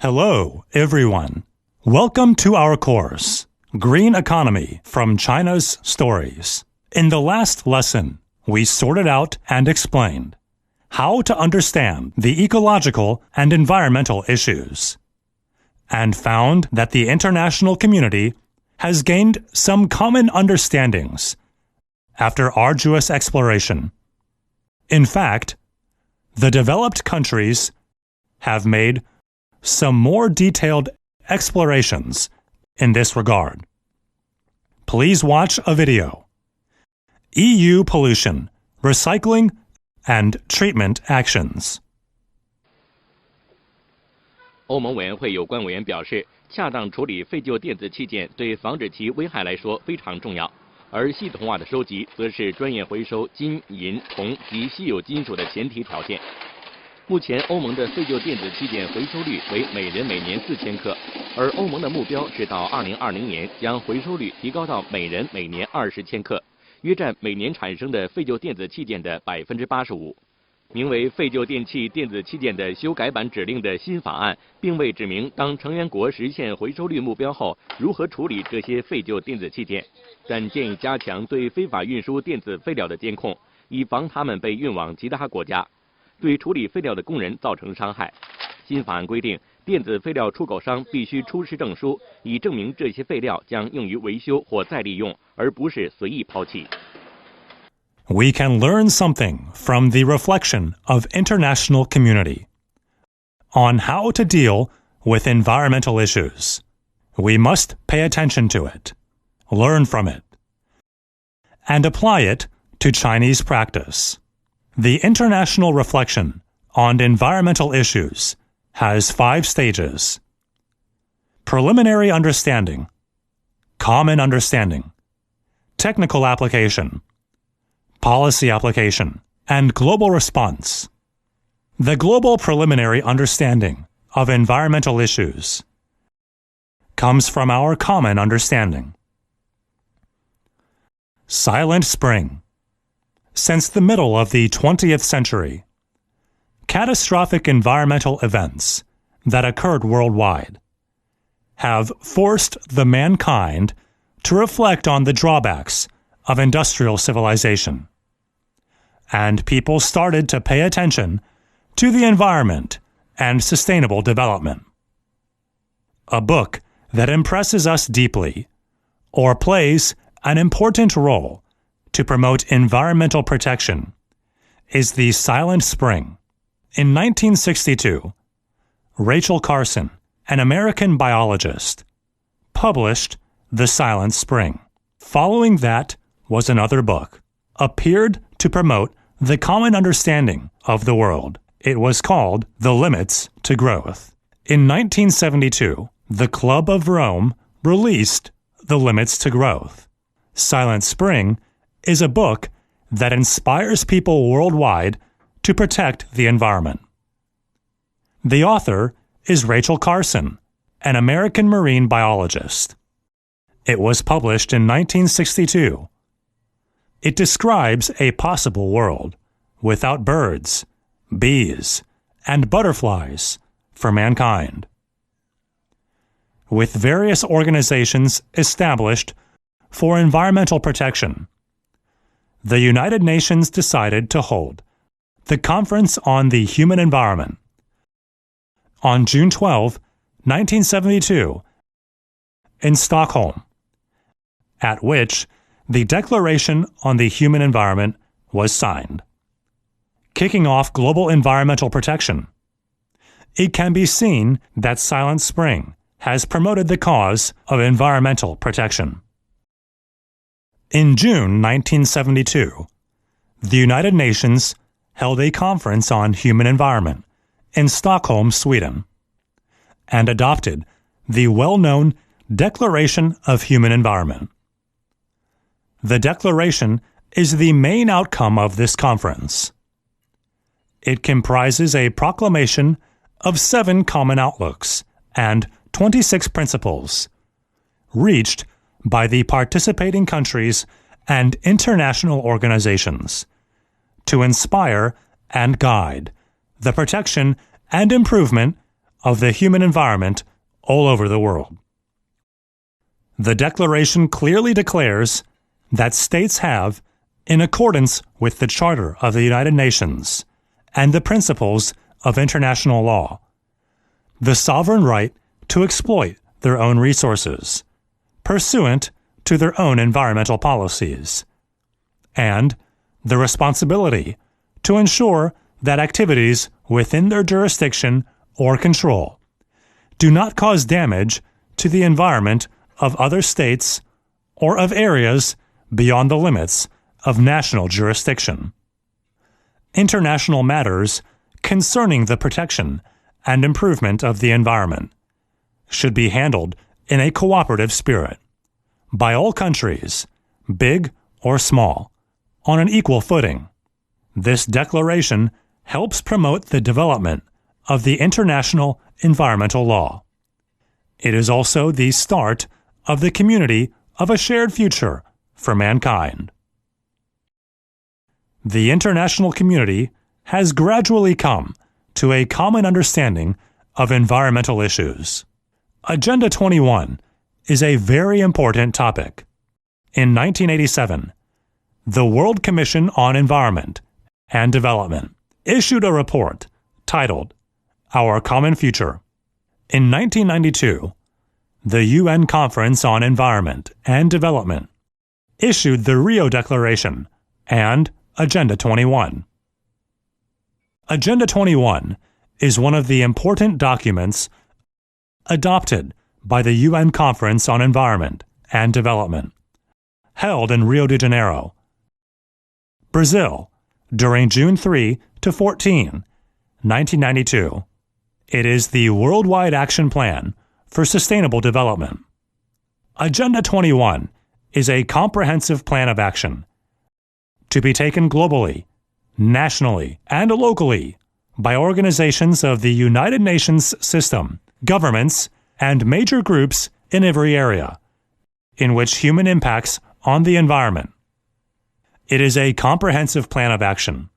Hello, everyone. Welcome to our course, Green Economy from China's Stories. In the last lesson, we sorted out and explained how to understand the ecological and environmental issues, and found that the international community has gained some common understandings after arduous exploration. In fact, the developed countries have made some more detailed explorations in this regard. Please watch a video. EU pollution, recycling, and treatment actions. 欧盟委员会有关委员表示，恰当处理废旧电子器件对防止其危害来说非常重要，而系统化的收集则是专业回收金、银、铜及稀有金属的前提条件。目前，欧盟的废旧电子器件回收率为每人每年4000克，而欧盟的目标是到2020年将回收率提高到每人每年20千克，约占每年产生的废旧电子器件的85%。名为《废旧电器电子器件的修改版指令》的新法案，并未指明当成员国实现回收率目标后如何处理这些废旧电子器件，但建议加强对非法运输电子废料的监控，以防它们被运往其他国家，对处理废料的工人造成伤害。新法案规定，电子废料出口商必须出示证书，以证明这些废料将用于维修或再利用，而不是随意抛弃。We can learn something from the reflection of international community on how to deal with environmental issues. We must pay attention to it, learn from it, and apply it to Chinese practice. The international reflection on environmental issues has 5 stages: preliminary understanding, common understanding, technical application, policy application, and global response. The global preliminary understanding of environmental issues comes from our common understanding. Silent Spring. Since the middle of the 20th century, catastrophic environmental events that occurred worldwide have forced the mankind to reflect on the drawbacks of industrial civilization, and people started to pay attention to the environment and sustainable development. A book that impresses us deeply or plays an important role to promote environmental protection is The Silent Spring. In 1962, Rachel Carson, an American biologist, published The Silent Spring. Following that was another book, appeared to promote the common understanding of the world. It was called The Limits to Growth. In 1972, the Club of Rome released The Limits to Growth. Silent Spring is a book that inspires people worldwide to protect the environment. The author is Rachel Carson, an American marine biologist. It was published in 1962. It describes a possible world without birds, bees, and butterflies for mankind. With various organizations established for environmental protection, the United Nations decided to hold the Conference on the Human Environment on June 12, 1972, in Stockholm, at which the Declaration on the Human Environment was signed, kicking off global environmental protection. It can be seen that Silent Spring has promoted the cause of environmental protection. In June 1972, the United Nations held a conference on human environment in Stockholm, Sweden, and adopted the well-known Declaration of Human Environment. The Declaration is the main outcome of this conference. It comprises a proclamation of 7 common outlooks and 26 principles, reached by the participating countries and international organizations, to inspire and guide the protection and improvement of the human environment all over the world. The Declaration clearly declares that states have, in accordance with the Charter of the United Nations and the principles of international law, the sovereign right to exploit their own resources, pursuant to their own environmental policies, and the responsibility to ensure that activities within their jurisdiction or control do not cause damage to the environment of other states or of areas beyond the limits of national jurisdiction. International matters concerning the protection and improvement of the environment should be handled in a cooperative spirit by all countries, big or small, on an equal footing. This declaration helps promote the development of the international environmental law. It is also the start of the community of a shared future for mankind. The international community has gradually come to a common understanding of environmental issues. Agenda 21 is a very important topic. In 1987, the World Commission on Environment and Development issued a report titled Our Common Future. In 1992, the UN Conference on Environment and Development issued the Rio Declaration and Agenda 21. Agenda 21 is one of the important documents adopted by the UN Conference on Environment and Development, held in Rio de Janeiro, Brazil, during June 3 to 14, 1992. It is the Worldwide Action Plan for Sustainable Development. Agenda 21 is a comprehensive plan of action to be taken globally, nationally, and locally by organizations of the United Nations system, governments, and major groups in every area in which human impacts on the environment. It is a comprehensive plan of action.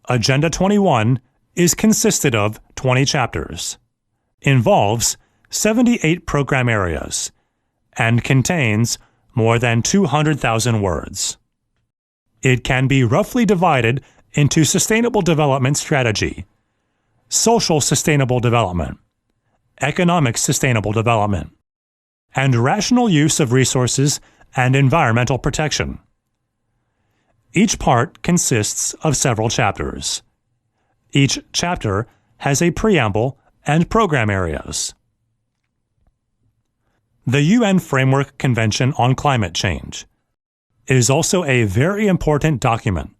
Agenda 21 is consisted of 20 chapters, involves 78 program areas, and contains more than 200,000 words. It can be roughly divided into sustainable development strategy, social sustainable development, economic sustainable development, and rational use of resources and environmental protection. Each part consists of several chapters. Each chapter has a preamble and program areas. The UN Framework Convention on Climate Change is also a very important document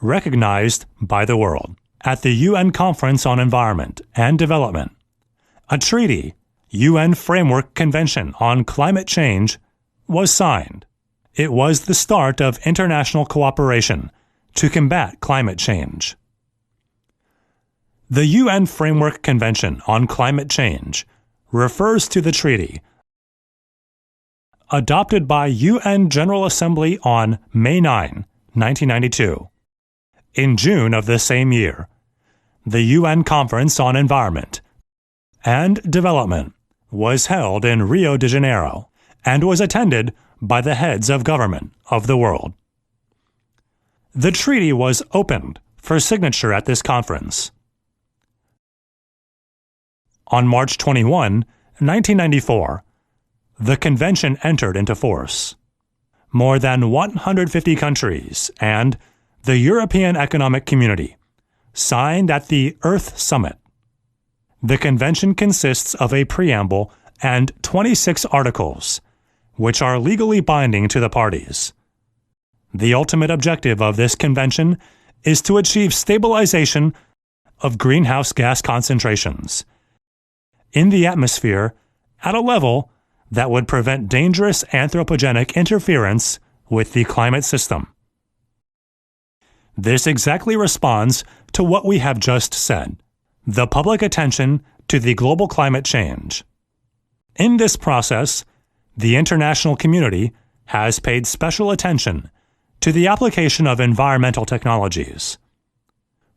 recognized by the world. At the UN Conference on Environment and Development, a treaty, UN Framework Convention on Climate Change, was signed. It was the start of international cooperation to combat climate change. The UN Framework Convention on Climate Change refers to the treaty adopted by UN General Assembly on May 9, 1992. In June of the same year, the UN Conference on Environment and Development was held in Rio de Janeiro and was attended by the heads of government of the world. The treaty was opened for signature at this conference. On March 21, 1994, the convention entered into force. More than 150 countries and the European Economic Community signed at the Earth Summit. The convention consists of a preamble and 26 articles, which are legally binding to the parties. The ultimate objective of this convention is to achieve stabilization of greenhouse gas concentrations in the atmosphere at a level that would prevent dangerous anthropogenic interference with the climate system. This exactly responds to what we have just said, the public attention to the global climate change. In this process, the international community has paid special attention to the application of environmental technologies.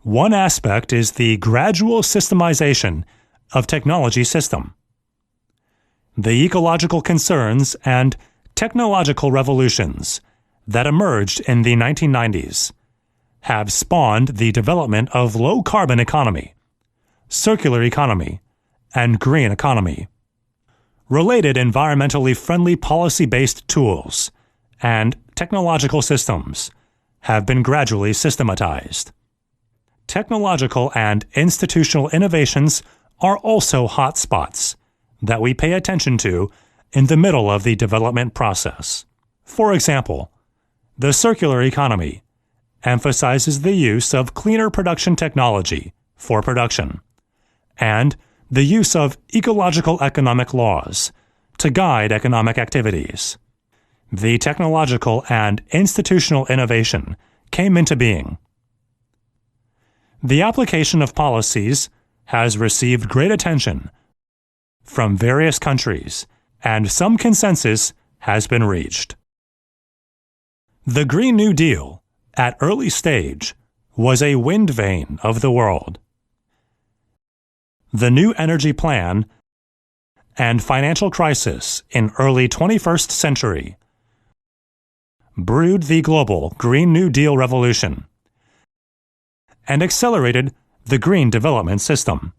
One aspect is the gradual systemization of technology system. The ecological concerns and technological revolutions that emerged in the 1990s have spawned the development of low-carbon economy, circular economy, and green economy. Related environmentally friendly policy-based tools and technological systems have been gradually systematized. Technological and institutional innovations are also hotspots that we pay attention to in the middle of the development process. For example, the circular economy emphasizes the use of cleaner production technology for production, and the use of ecological economic laws to guide economic activities. The technological and institutional innovation came into being. The application of policies has received great attention from various countries, and some consensus has been reached. The Green New Deal, at early stage, was a wind vane of the world. The new energy plan and financial crisis in early 21st century brewed the global Green New Deal revolution and accelerated the green development system.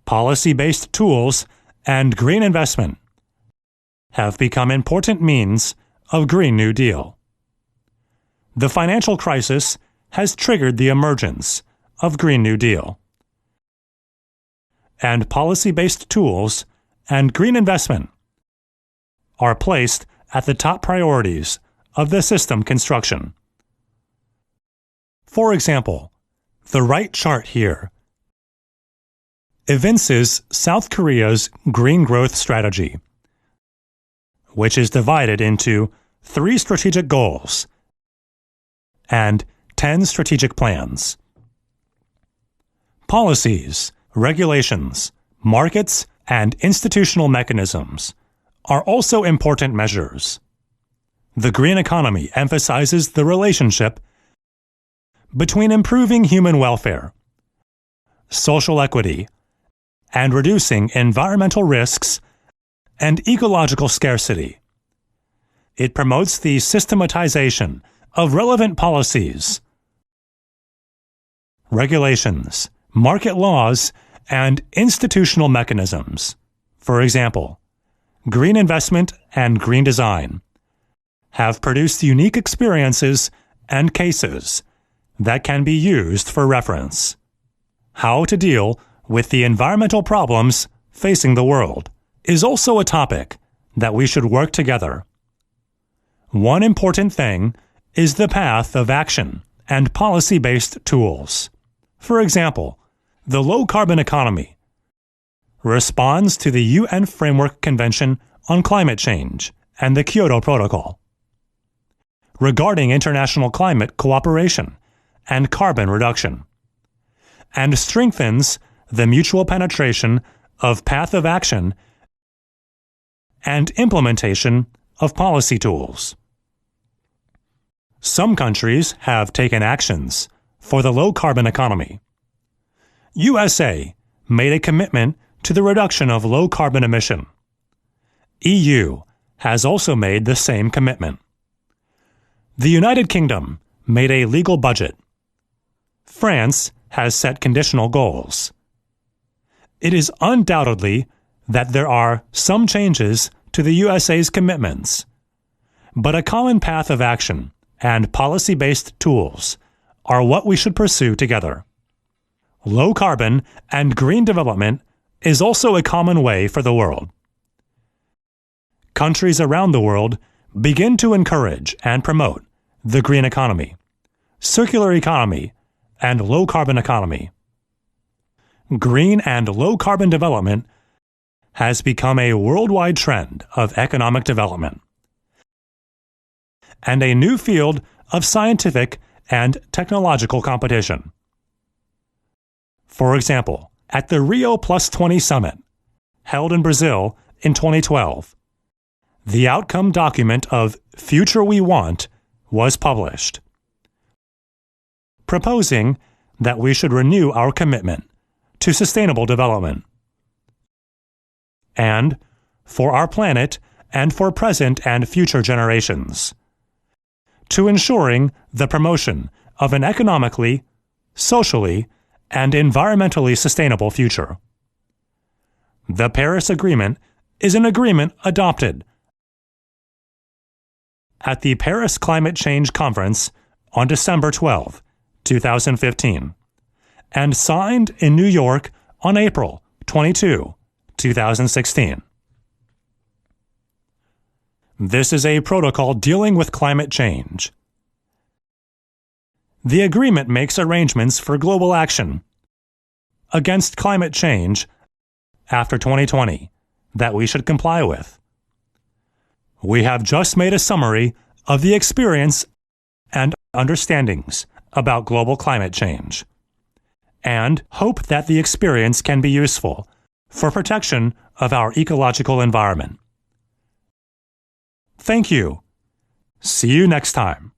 Policy-based tools and green investment have become important means of Green New Deal. The financial crisis has triggered the emergence of Green New Deal. And policy-based tools and green investment are placed at the top priorities of the system construction. For example, the right chart here evinces South Korea's green growth strategy, which is divided into 3 strategic goals and 10 strategic plans. Policies, regulations, markets, and institutional mechanisms are also important measures. The green economy emphasizes the relationship between improving human welfare, social equity, and reducing environmental risks and ecological scarcity. It promotes the systematization of relevant policies, regulations, market laws, and institutional mechanisms. For example, green investment and green design have produced unique experiences and cases that can be used for reference. How to deal with the environmental problems facing the world is also a topic that we should work together. One important thing is the path of action and policy-based tools. For example, the low-carbon economy responds to the UN Framework Convention on Climate Change and the Kyoto Protocol regarding international climate cooperation and carbon reduction, and strengthens the mutual penetration of path of action and implementation of policy tools. Some countries have taken actions for the low-carbon economy. USA made a commitment to the reduction of low-carbon emission. EU has also made the same commitment. The United Kingdom made a legal budget. France has set conditional goals. It is undoubtedly that there are some changes to the USA's commitments, but a common path of action and policy-based tools are what we should pursue together. Low carbon and green development is also a common way for the world. Countries around the world begin to encourage and promote the green economy, circular economy, and low-carbon economy. Green and low-carbon development has become a worldwide trend of economic development and a new field of scientific and technological competition. For example, at the Rio +20 summit, held in Brazil in 2012, the outcome document of Future We Want was published. proposing that we should renew our commitment to sustainable development. And for our planet and for present and future generations, to ensuring the promotion of an economically, socially, and environmentally sustainable future. The Paris Agreement is an agreement adopted at the Paris Climate Change Conference on December 12, 2015, and signed in New York on April 22, 2016. This is a protocol dealing with climate change. The agreement makes arrangements for global action against climate change after 2020 that we should comply with. We have just made a summary of the experience and understandings about global climate change, and hope that the experience can be useful for protection of our ecological environment. Thank you. See you next time.